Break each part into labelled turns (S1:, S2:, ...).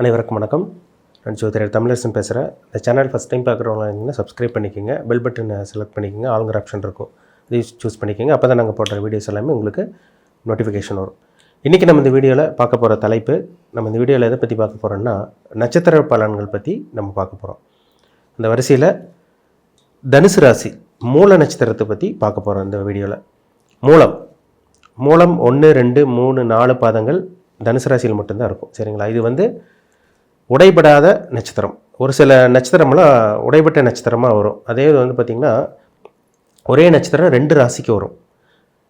S1: அனைவருக்கும் வணக்கம். நான் ஜோதிடர் தமிழரசன் பேசுகிறேன். இந்த சேனல் ஃபஸ்ட் டைம் பார்க்குறவங்க இருந்தீங்கன்னா சப்ஸ்கிரைப் பண்ணிக்கோங்க, பெல் பட்டனை செலக்ட் பண்ணிக்கோங்க, ஆளுங்கிற ஆப்ஷன் இருக்கும், இதையும் சூஸ் பண்ணிக்கோங்க. அப்போ தான் நாங்கள் போடுற வீடியோஸ் எல்லாமே உங்களுக்கு நோட்டிஃபிகேஷன் வரும். இன்றைக்கி நம்ம இந்த வீடியோவில் பார்க்க போகிற தலைப்பு, நம்ம இந்த வீடியோவில் எதை பற்றி பார்க்க போகிறோம்னா நட்சத்திர பலன்கள் பற்றி நம்ம பார்க்க போகிறோம். அந்த வரிசையில் தனுசு ராசி மூல நட்சத்திரத்தை பற்றி பார்க்க போகிறோம் இந்த வீடியோவில். மூலம் 1, 2, 3, 4 பாதங்கள் தனுசு ராசியில் மட்டும்தான் இருக்கும். சரிங்களா? இது உடைபடாத நட்சத்திரம். ஒரு சில நட்சத்திரமெல்லாம் உடைபட்ட நட்சத்திரமாக வரும். அதே பார்த்திங்கன்னா ஒரே நட்சத்திரம் 2 ராசிக்கு வரும்.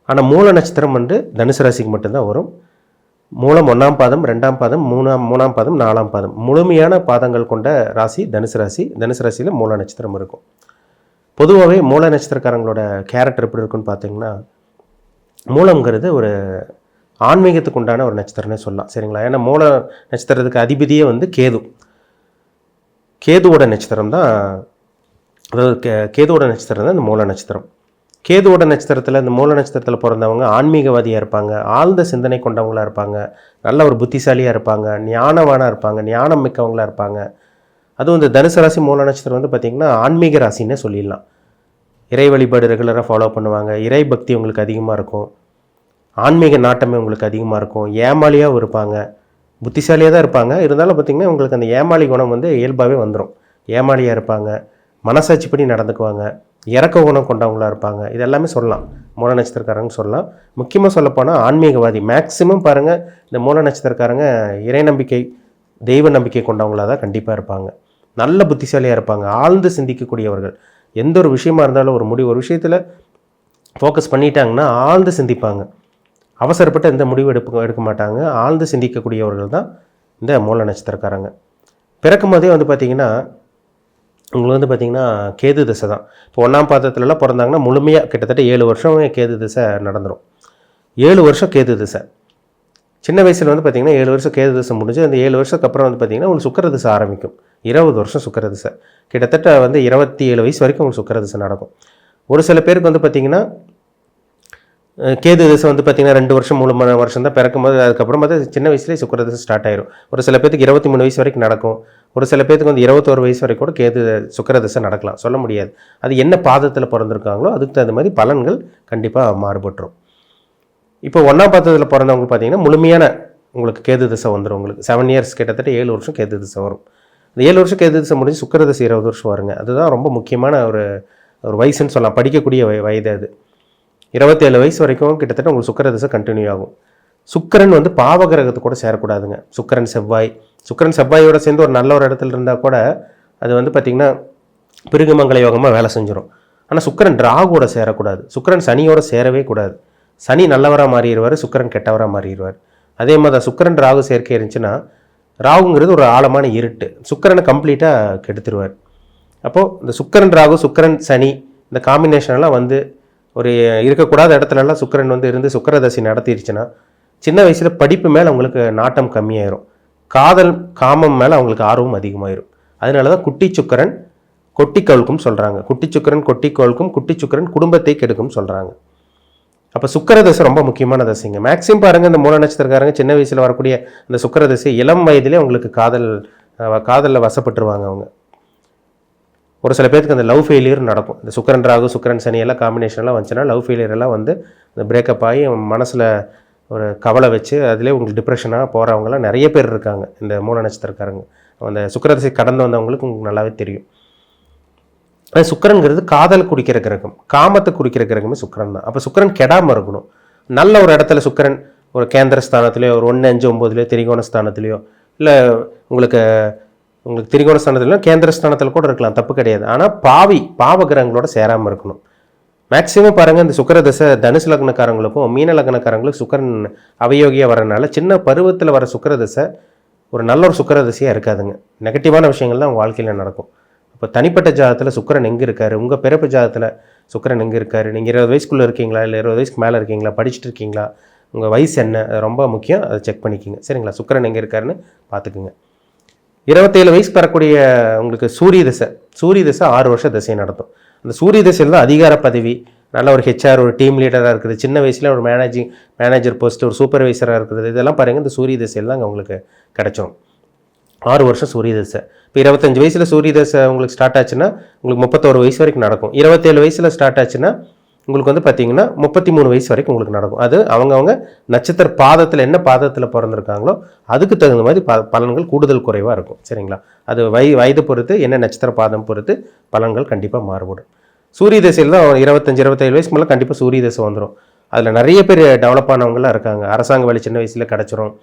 S1: ஆனால் மூல நட்சத்திரம் தனுசு ராசிக்கு மட்டும்தான் வரும். மூலம் 1ஆம் பாதம், 2ஆம் பாதம், 3ஆம் பாதம், 4ஆம் பாதம், முழுமையான பாதங்கள் கொண்ட ராசி தனுசு ராசி. தனுசு ராசியில் மூல நட்சத்திரம் இருக்கும். பொதுவாகவே மூல நட்சத்திரக்காரங்களோட கேரக்டர் எப்படி இருக்குன்னு பார்த்திங்கன்னா, மூலங்கிறது ஒரு ஆன்மீகத்துக்கு உண்டான ஒரு நட்சத்திரம்னே சொல்லலாம். சரிங்களா? ஏன்னா மூல நட்சத்திரத்துக்கு அதிபதியே கேதுவோட நட்சத்திரம் தான். அதாவது கேதுவோட நட்சத்திரம் தான் இந்த மூல நட்சத்திரம். கேதுவோட நட்சத்திரத்தில், இந்த மூல நட்சத்திரத்தில் பிறந்தவங்க ஆன்மீகவாதியாக இருப்பாங்க, ஆழ்ந்த சிந்தனை கொண்டவங்களாக இருப்பாங்க, நல்ல ஒரு புத்திசாலியாக இருப்பாங்க, ஞானவானாக இருப்பாங்க, ஞானம் மிக்கவங்களாக இருப்பாங்க. அதுவும் இந்த தனுசு ராசி மூல நட்சத்திரம் பார்த்திங்கன்னா ஆன்மீக ராசின்னே சொல்லிடலாம். இறை வழிபாடு ரெகுலராக ஃபாலோ பண்ணுவாங்க, இறை பக்தி உங்களுக்கு அதிகமாக இருக்கும், ஆன்மீக நாட்டமே உங்களுக்கு அதிகமாக இருக்கும், ஏமாளியாக இருப்பாங்க, புத்திசாலியாக தான் இருப்பாங்க. இருந்தாலும் பார்த்திங்கன்னா உங்களுக்கு அந்த ஏமாளி குணம் இயல்பாகவே வந்துடும். ஏமாளியாக இருப்பாங்க, மனசாட்சிப்படி நடந்துக்குவாங்க, இறக்க குணம் கொண்டவங்களாக இருப்பாங்க. இது எல்லாமே சொல்லலாம், மூல நட்சத்திரக்காரங்க சொல்லலாம். முக்கியமாக சொல்லப்போனால் ஆன்மீகவாதி. மேக்சிமம் பாருங்கள், இந்த மூல நட்சத்திரக்காரங்க இறை நம்பிக்கை, தெய்வ நம்பிக்கை கொண்டவங்களாக தான் கண்டிப்பாக இருப்பாங்க. நல்ல புத்திசாலியாக இருப்பாங்க, ஆழ்ந்து சிந்திக்கக்கூடியவர்கள். எந்த ஒரு விஷயமா இருந்தாலும் ஒரு விஷயத்தில் ஃபோக்கஸ் பண்ணிட்டாங்கன்னா ஆழ்ந்து சிந்திப்பாங்க. அவசரப்பட்டு எந்த முடிவு எடுக்க மாட்டாங்க. ஆழ்ந்து சிந்திக்கக்கூடியவர்கள் தான் இந்த மூல நட்சத்திரக்காரங்க. பிறக்கும் போதே பார்த்திங்கன்னா உங்களுக்கு பார்த்திங்கன்னா கேது திசை தான். இப்போ 1ஆம் பாதத்துலலாம் பிறந்தாங்கன்னா முழுமையாக கிட்டத்தட்ட 7 வருஷம் கேது திசை நடந்துடும். 7 வருஷம் கேது திசை. சின்ன வயசில் பார்த்திங்கன்னா 7 வருஷம் கேது திசை முடிஞ்சு அந்த 7 வருஷத்துக்கு அப்புறம் பார்த்திங்கன்னா உங்களுக்கு சுக்கிர திசை ஆரம்பிக்கும். 20 வருஷம் சுக்கிர திசை. கிட்டத்தட்ட 27 வயசு வரைக்கும் உங்களுக்கு சுக்கிர திசை நடக்கும். ஒரு சில பேருக்கு பார்த்திங்கன்னா கேது திசை பார்த்திங்கன்னா 2 வருஷம் 3 வருஷம் தான் பிறக்கும் போது. அதுக்கப்புறம் சின்ன வயசுலேயே சுக்கிர திசை ஸ்டார்ட் ஆயிரும். ஒரு சில பேருக்கு 23 வயசு வரைக்கும் நடக்கும். ஒரு சில பேருக்கு 21 வயசு வரைக்கும் கூட கேது சுக்கிர திசை நடக்கலாம், சொல்ல முடியாது. அது என்ன பாதத்தில் பிறந்திருக்காங்களோ அதுக்கு தகுந்த மாதிரி பலன்கள் கண்டிப்பாக மாறுபட்டுரும். இப்போ 1ஆம் பாதத்தில் பிறந்தவங்க பார்த்திங்கன்னா முழுமையான உங்களுக்கு கேது திசை வந்துடும். உங்களுக்கு 7 இயர்ஸ், கிட்டத்தட்ட 7 வருஷம் கேது திசை வரும். அந்த 7 வருஷம் கேது திசை முடிஞ்சு சுக்கிர திசை 20 வருஷம் வருங்க. அதுதான் ரொம்ப முக்கியமான ஒரு வயசுன்னு சொல்லலாம், படிக்கக்கூடிய வயது. அது 27 வயசு வரைக்கும் கிட்டத்தட்ட உங்களுக்கு சுக்கிர திசை கண்டினியூ ஆகும். சுக்கிரன் பாவகிரகத்தை கூட சேரக்கூடாதுங்க. சுக்கிரன் செவ்வாயோட சேர்ந்து ஒரு நல்ல ஒரு இடத்துல இருந்தால் கூட அது பார்த்திங்கன்னா பிருகுமங்கல யோகமாக வேலை செஞ்சிடும். ஆனால் சுக்கிரன் ராகுவோட சேரக்கூடாது. சுக்கிரன் சனியோட சேரவே கூடாது. சனி நல்லவராக மாறிடுவார், சுக்கிரன் கெட்டவராக மாறிடுவார். அதே மாதிரி சுக்கிரன் ராகு சேர்க்கை இருந்துச்சுன்னா, ராகுங்கிறது ஒரு ஆழமான இருட்டு, சுக்கிரனை கம்ப்ளீட்டாக கெடுத்துருவார். அப்போது இந்த சுக்கிரன் ராகு, சுக்கிரன் சனி, இந்த காம்பினேஷனெல்லாம் ஒரு இருக்கக்கூடாத இடத்துலலாம் சுக்கிரன் இருந்து சுக்கிரதசி நடத்திடுச்சுன்னா சின்ன வயசில் படிப்பு மேலே அவங்களுக்கு நாட்டம் கம்மியாயிரும், காதல் காமம் மேலே அவங்களுக்கு ஆர்வம் அதிகமாயிரும். அதனால தான் குட்டி சுக்கிரன் கொட்டி கவுழ்க்கும் சொல்கிறாங்க. குட்டி சுக்கிரன் கொட்டி கவுழ்க்கும், குட்டி சுக்கிரன் குடும்பத்தை கெடுக்கும் சொல்கிறாங்க. அப்போ சுக்கிர தசை ரொம்ப முக்கியமான தசைங்க. மேக்ஸிமம் பாருங்கள், இந்த மூல நட்சத்திரக்காரங்க சின்ன வயசில் வரக்கூடிய இந்த சுக்கிர தசை இளம் வயதிலே அவங்களுக்கு காதலில் வசப்பட்டுருவாங்க அவங்க. ஒரு சில பேருக்கு அந்த லவ் ஃபெயிலியர் நடக்கும். இந்த சுக்கிரன் ராகு, சுக்கிரன் சனி எல்லாம் காம்பினேஷன்லாம் வந்துச்சுன்னா லவ் ஃபெயிலியர் எல்லாம் இந்த பிரேக்கப் ஆகி மனசில் ஒரு கவலை வச்சு அதிலே உங்களுக்கு டிப்ரெஷனாக போகிறவங்களாம் நிறைய பேர் இருக்காங்க இந்த மூல நட்சத்திரக்காரங்க. அந்த சுக்கிரதசை கடந்து வந்தவங்களுக்கு உங்களுக்கு நல்லாவே தெரியும். அது சுக்கிரன்கிறது காதல் குறிக்கிற கிரகம், காமத்தை குறிக்கிற கிரகமே சுக்கிரன் தான். அப்போ சுக்கிரன் கெடாமல் இருக்கணும். நல்ல ஒரு இடத்துல சுக்கிரன் ஒரு கேந்திர ஸ்தானத்துலையோ, ஒரு 1, 5, 9 திரிகோண ஸ்தானத்துலையோ, இல்லை உங்களுக்கு திரிகோண ஸ்தானத்துலையோ கேந்திர ஸ்தானத்தில் கூட இருக்கலாம், தப்பு கிடையாது. ஆனால் பாவ கிரகங்களோட சேராமல் இருக்கணும். மேக்ஸிமம் பாருங்கள், இந்த சுக்கிர தசை தனுசு லக்னக்காரங்களுக்கும் மீன லக்னக்காரங்களுக்கும் சுக்கிரன் அவயோகியாக வரனால சின்ன பருவத்தில் வர சுக்கிர தசை ஒரு நல்ல ஒரு சுக்கிர தசையாக இருக்காதுங்க. நெகட்டிவான விஷயங்கள் தான் உங்கள் வாழ்க்கையில் நடக்கும். இப்போ தனிப்பட்ட ஜாதகத்தில் சுக்கிரன் எங்கே இருக்கார், உங்கள் பிறப்பு ஜாதகத்தில் சுக்கிரன் எங்கே இருக்கார், நீங்கள் 20 வயசுக்குள்ளே இருக்கீங்களா, இல்லை 20 வயசுக்கு மேலே இருக்கீங்களா, படிச்சுட்டு இருக்கீங்களா, உங்கள் வயசு என்ன, அது ரொம்ப முக்கியம். அதை செக் பண்ணிக்கோங்க. சரிங்களா? சுக்கிரன் எங்கே இருக்காருன்னு பார்த்துக்குங்க. 27 வயசு பெறக்கூடிய உங்களுக்கு சூரிய தசை 6 வருஷ தசையை நடத்தும். அந்த சூரிய தசையில் தான் அதிகார பதவி, நல்ல ஒரு ஹெச்ஆர், ஒரு டீம் லீடராக இருக்குது, சின்ன வயசில் ஒரு மேனேஜர் போஸ்ட், ஒரு சூப்பர்வைசராக இருக்குது. இதெல்லாம் பாருங்கள் இந்த சூரிய திசையில் தான் உங்களுக்கு கிடச்சிடும். 6 வருஷம் சூரிய தசை. இப்போ 25 வயசில் சூரிய தசை உங்களுக்கு ஸ்டார்ட் ஆச்சுன்னா உங்களுக்கு 31 வயசு வரைக்கும் நடக்கும். 27 வயசில் ஸ்டார்ட் ஆச்சுன்னா உங்களுக்கு வந்து பார்த்தீங்கன்னா 33 வயசு வரைக்கும் உங்களுக்கு நடக்கும். அது அவங்கவுங்க நட்சத்திர பாதத்தில் என்ன பாதத்தில் பிறந்திருக்காங்களோ அதுக்கு தகுந்த மாதிரி பலன்கள் கூடுதல் குறைவாக இருக்கும். சரிங்களா? அது வயது பொறுத்து என்ன நட்சத்திர பாதம் பொறுத்து பலன்கள் கண்டிப்பாக மாறுபடும். சூரிய தசையில் தான் 25-27 வயசுக்கு மேலே கண்டிப்பாக சூரிய தசை வந்துடும். அதில் நிறைய பேர் டெவலப் ஆனவங்களாம் இருக்காங்க. அரசாங்க வேலை சின்ன வயசில் கிடச்சிரும்.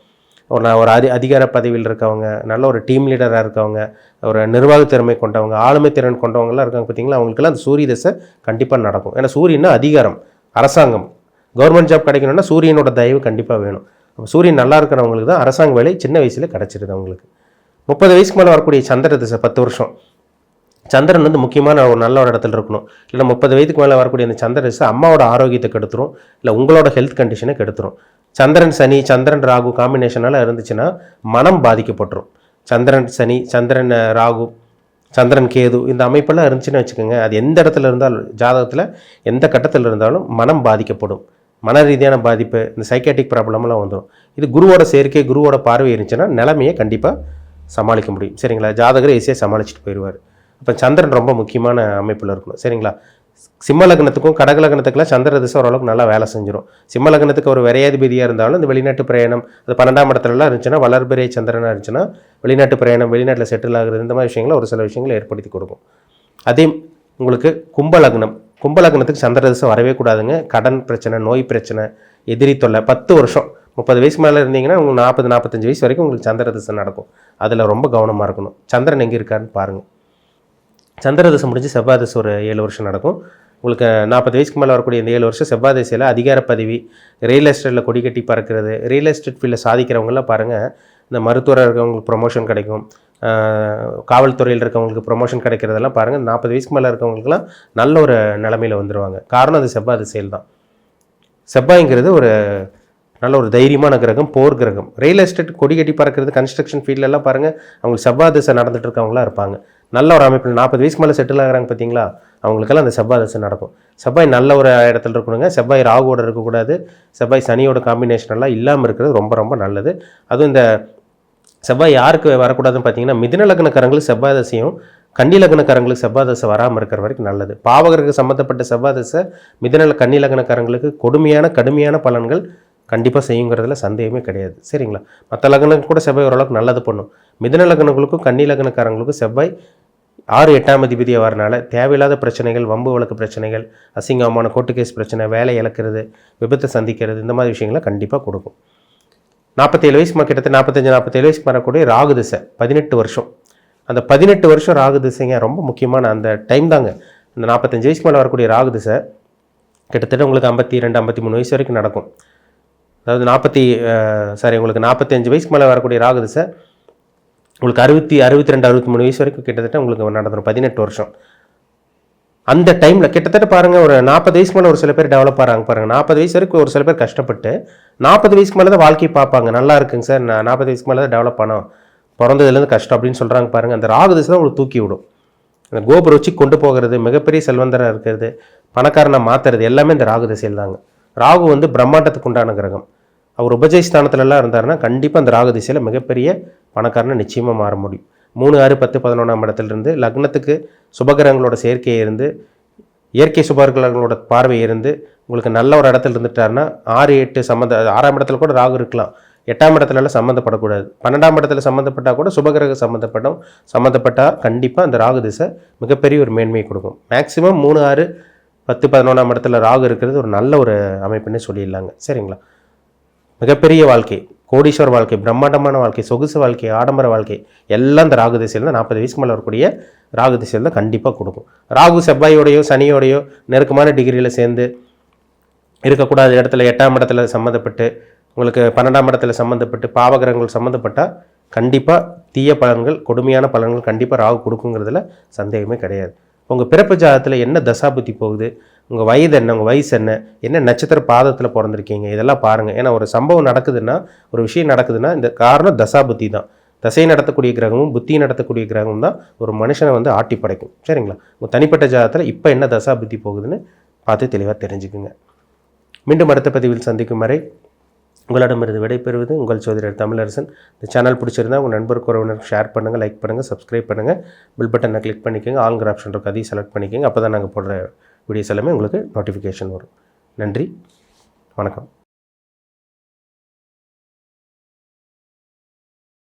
S1: ஒரு அதிகார பதவியில் இருக்கவங்க, நல்ல ஒரு டீம் லீடராக இருக்கவங்க, ஒரு நிர்வாக திறமை கொண்டவங்க, ஆளுமை திறன் கொண்டவங்களாம் இருக்காங்க பார்த்தீங்களா, அவங்களுக்கெல்லாம் அந்த சூரிய தசை கண்டிப்பாக நடக்கும். ஏன்னா சூரியன்னா அதிகாரம், அரசாங்கம், கவர்மெண்ட் ஜாப் கிடைக்கணும்னா சூரியனோட தயவு கண்டிப்பாக வேணும். சூரியன் நல்லா இருக்கிறவங்களுக்கு தான் அரசாங்க வேலை சின்ன வயசில் கிடச்சிருது அவங்களுக்கு. 30 வயசுக்கு மேலே வரக்கூடிய சந்திர தசை 10 வருஷம். சந்திரன் வந்து முக்கியமான ஒரு நல்ல ஒரு இடத்துல இருக்கணும். இல்லை 30 வயதுக்கு மேலே வரக்கூடிய அந்த சந்திர தசை அம்மாவோட ஆரோக்கியத்தை கெடுத்துரும், இல்லை உங்களோட ஹெல்த் கண்டிஷனை கெடுத்துரும். சந்திரன் சனி, சந்திரன் ராகு காம்பினேஷனால இருந்துச்சுன்னா மனம் பாதிக்கப்பட்டுரும். சந்திரன் சனி, சந்திரன் ராகு, சந்திரன் கேது இந்த அமைப்பெல்லாம் இருந்துச்சுன்னு வச்சுக்கோங்க, அது எந்த இடத்துல இருந்தாலும் ஜாதகத்தில் எந்த கட்டத்தில் இருந்தாலும் மனம் பாதிக்கப்படும். மன ரீதியான பாதிப்பு, இந்த சைக்காட்டிக் ப்ராப்ளம்லாம் வந்துடும். இது குருவோட சேர்க்கை, குருவோட பார்வை இருந்துச்சுன்னா நிலைமையை கண்டிப்பாக சமாளிக்க முடியும். சரிங்களா? ஜாதகரை ஈஸியாக சமாளிச்சுட்டு போயிடுவார். அப்போ சந்திரன் ரொம்ப முக்கியமான அமைப்பில் இருக்கணும். சரிங்களா? சிம்ம லக்னத்துக்கும் கடக லக்னத்துக்குலாம் சந்திர திசை ஓரளவுக்கு நல்லா வேலை செஞ்சிடும். சிம்ம லக்னத்துக்கு ஒரு விரையாதிபதியாக இருந்தாலும் இந்த வெளிநாட்டு பிரயாணம், அது 12ஆம் இடத்துலலாம் இருந்துச்சுன்னா, வளர்பிறை சந்திரனாக இருந்துச்சுன்னா வெளிநாட்டு பிரயாணம், வெளிநாட்டில் செட்டில் ஆகுறது, இந்த மாதிரி விஷயங்களை ஒரு சில விஷயங்களை ஏற்படுத்தி கொடுக்கும். அதே உங்களுக்கு கும்ப லக்னத்துக்கு சந்திர திசை வரவே கூடாதுங்க. கடன் பிரச்சனை, நோய் பிரச்சனை, எதிரி தொல்லை 10 வருஷம் 30 வயசு மேலே இருந்தீங்கன்னா உங்களுக்கு 40-45 வயசு வரைக்கும் உங்களுக்கு சந்திர திசை நடக்கும். அதில் ரொம்ப கவனமாக இருக்கணும். சந்திரன் எங்கே இருக்காருன்னு பாருங்கள். சந்திர தசை முடிஞ்சு செவ்வாய் தசை ஒரு 7 வருஷம் நடக்கும். உங்களுக்கு 40 வயசுக்கு மேலே வரக்கூடிய இந்த 7 வருஷம் செவ்வாய் தசையில் அதிகார பதவி, ரியல் எஸ்டேட்டில் கொடி கட்டி பறக்கிறது, ரியல் எஸ்டேட் ஃபீல்டில் சாதிக்கிறவங்களாம் பாருங்கள், இந்த மருத்துவராக இருக்கவங்களுக்கு ப்ரொமோஷன் கிடைக்கும், காவல்துறையில் இருக்கவங்களுக்கு ப்ரொமோஷன் கிடைக்கிறதெல்லாம் பாருங்கள். 40 வயசுக்கு மேலே இருக்கவங்களுக்குலாம் நல்ல ஒரு நிலமையில் வந்துடுவாங்க. காரணம் அது செவ்வாய் திசையில் தான். செவ்வாய்ங்கிறது ஒரு நல்ல ஒரு தைரியமான கிரகம், போர் கிரகம். ரியல் எஸ்டேட் கொடி கட்டி பறக்கிறது, கன்ஸ்ட்ரக்ஷன் ஃபீல்டெல்லாம் பாருங்கள், அவங்களுக்கு செவ்வாய் திசை நடந்துட்டு இருக்கவங்களாம் இருப்பாங்க. நல்ல ஒரு அமைப்பில் 40 வயசுக்கு மேலே செட்டில் ஆகிறாங்க பார்த்தீங்களா, அவங்களுக்கெல்லாம் அந்த செவ்வாய் தசை நடக்கும். செவ்வாய் நல்ல ஒரு இடத்துல இருக்கணுங்க. செவ்வாய் ராகுவோட இருக்கக்கூடாது. செவ்வாய் சனியோட காம்பினேஷன் எல்லாம் இல்லாமல் இருக்கிறது ரொம்ப ரொம்ப நல்லது. அதுவும் இந்த செவ்வாய் யாருக்கு வரக்கூடாதுன்னு பார்த்தீங்கன்னா, மிதுன லக்னக்காரங்களுக்கு செவ்வாய் தசையும், கன்னி லக்னக்காரங்களுக்கு செவ்வாய் தசை வராமல் இருக்கிற வரைக்கும் நல்லது. பாவகருக்கு சம்மந்தப்பட்ட செவ்வாய் தசை கன்னி லக்னக்காரங்களுக்கு கடுமையான பலன்கள் கண்டிப்பாக செய்யுங்கிறதுல சந்தேகமே கிடையாது. சரிங்களா? மற்ற லக்னங்களுக்கு கூட செவ்வாய் ஓரளவுக்கு நல்லது பண்ணும். மிதுன லக்னங்களுக்கும் கன்னி லக்னக்காரங்களுக்கும் செவ்வாய் 6-8ஆம் அதிபதியாக வரனால தேவையில்லாத பிரச்சனைகள், வம்பு வழக்கு பிரச்சனைகள், அசிங்கமான கோர்ட்டு கேஸ் பிரச்சனை, வேலை இழக்கிறது, விபத்தை சந்திக்கிறது, இந்த மாதிரி விஷயங்களை கண்டிப்பாக கொடுக்கும். 47 வயசு கிட்டத்தட்ட 45-47 வயசுக்கு வரக்கூடிய ராகு திசை 18 வருஷம். அந்த 18 வருஷம் ராகு திசைங்க ரொம்ப முக்கியமான அந்த டைம் தாங்க. அந்த 45 வயசுக்கு மேலே வரக்கூடிய ராகு திசை கிட்டத்தட்ட உங்களுக்கு 52-53 வயசு வரைக்கும் நடக்கும். அதாவது உங்களுக்கு 45 வயசுக்கு மேலே வரக்கூடிய ராகு திசை உங்களுக்கு 62-63 வயசு வரைக்கும் கிட்டத்தட்ட உங்களுக்கு நடந்துடும். 18 வருஷம். அந்த டைமில் கிட்டத்தட்ட பாருங்கள், ஒரு 40 வயசுக்கு மேலே ஒரு சில பேர் டெவலப் ஆகிறாங்க பாருங்கள். 40 வயசு வரைக்கும் ஒரு சில பேர் கஷ்டப்பட்டு 40 வயசுக்கு மேலே தான் வாழ்க்கையை பார்ப்பாங்க. நல்லா இருக்குங்க சார், நான் 40 வயசுக்கு மேலே தான் டெவலப் ஆனோம், பிறந்ததுலேருந்து கஷ்டம் அப்படின்னு சொல்கிறாங்க பாருங்கள். அந்த ராகு திசை தான் உங்களுக்கு தூக்கி விடும். அந்த கோபுரம் வச்சு கொண்டு போகிறது, மிகப்பெரிய செல்வந்தராக இருக்கிறது, பணக்காரனை மாற்றுறது எல்லாமே இந்த ராகு திசையில் தாங்க. ராகு வந்து பிரம்மாண்டத்துக்கு உண்டான கிரகம். அவர் உபஜய ஸ்தானத்துலலாம் இருந்தாருன்னா கண்டிப்பாக அந்த ராகு திசையில் மிகப்பெரிய பணக்காரனை நிச்சயமாக மாற முடியும். 3, 6, 10, 11ஆம் இடத்துலேருந்து லக்னத்துக்கு சுபகிரகங்களோட சேர்க்கையை இருந்து, இயற்கை சுபகிரகங்களோட பார்வை இருந்து உங்களுக்கு நல்ல ஒரு இடத்துல இருந்துட்டாருன்னா 6, 8 6ஆம் இடத்துல கூட ராகு இருக்கலாம். 8ஆம் இடத்துலலாம் சம்மந்தப்படக்கூடாது. 12ஆம் இடத்துல சம்மந்தப்பட்டால் கூட சுபகிரக சம்மந்தப்பட்டால் கண்டிப்பாக அந்த ராகு திசை மிகப்பெரிய ஒரு மேன்மையை கொடுக்கும். மேக்ஸிமம் 3, 6, 10, 11ஆம் இடத்துல ராகு இருக்கிறது ஒரு நல்ல ஒரு அமைப்புன்னே சொல்லிடலாங்க. சரிங்களா? மிகப்பெரிய வாழ்க்கை, கோடீஸ்வர வாழ்க்கை, பிரம்மாண்டமான வாழ்க்கை, சொகுசு வாழ்க்கை, ஆடம்பர வாழ்க்கை எல்லாம் இந்த ராகு திசையில் தான் 40 வயசுக்கு மேலே வரக்கூடிய ராகு திசையில் தான் கண்டிப்பாக கொடுக்கும். ராகு செவ்வாயோடையோ சனியோடையோ நெருக்கமான டிகிரியில் சேர்ந்து இருக்கக்கூடாத இடத்துல 8ஆம் இடத்துல சம்மந்தப்பட்டு, உங்களுக்கு 12ஆம் இடத்துல சம்மந்தப்பட்டு, பாவகிரகங்கள் சம்மந்தப்பட்டால் கண்டிப்பாக தீய பலன்கள், கொடுமையான பலன்கள் கண்டிப்பாக ராகு கொடுக்குங்கிறதுல சந்தேகமே கிடையாது. உங்கள் பிறப்பு ஜாதகத்தில் என்ன தசாபுத்தி போகுது, உங்கள் வயது என்ன, உங்கள் வயசு என்ன நட்சத்திர பாதத்தில் பிறந்திருக்கீங்க, இதெல்லாம் பாருங்கள். ஏன்னா ஒரு சம்பவம் நடக்குதுன்னா, ஒரு விஷயம் நடக்குதுன்னா இந்த காரணம் தசாபுத்தி தான். தசையை நடத்தக்கூடிய கிரகமும் புத்தியை நடத்தக்கூடிய கிரகமும் தான் ஒரு மனுஷனை வந்து ஆட்டி படைக்கும். சரிங்களா? உங்கள் தனிப்பட்ட ஜாதகத்தில் இப்போ என்ன தசாபுத்தி போகுதுன்னு பார்த்து தெளிவாக தெரிஞ்சுக்குங்க. மீண்டும் அடுத்த பதிவில் சந்திக்கும் வரை உங்களிடமிருந்து விடைபெறுவது உங்கள் ஜோதிடர் தமிழரசன். இந்த சேனல் பிடிச்சிருந்தா உங்கள் நண்பருக்கு உறவினருக்கு ஷேர் பண்ணுங்கள், லைக் பண்ணுங்கள், சப்ஸ்கிரைப் பண்ணுங்கள், பில் பட்டனை கிளிக் பண்ணிக்கோங்க, ஆல்ங்கிற ஆப்ஷன் இருக்குது அதையும் செலக்ட் பண்ணிக்கோங்க. அப்போ தான் நாங்கள் போடுற வீடியோஸ் எல்லாமே உங்களுக்கு நோட்டிஃபிகேஷன் வரும். நன்றி, வணக்கம்.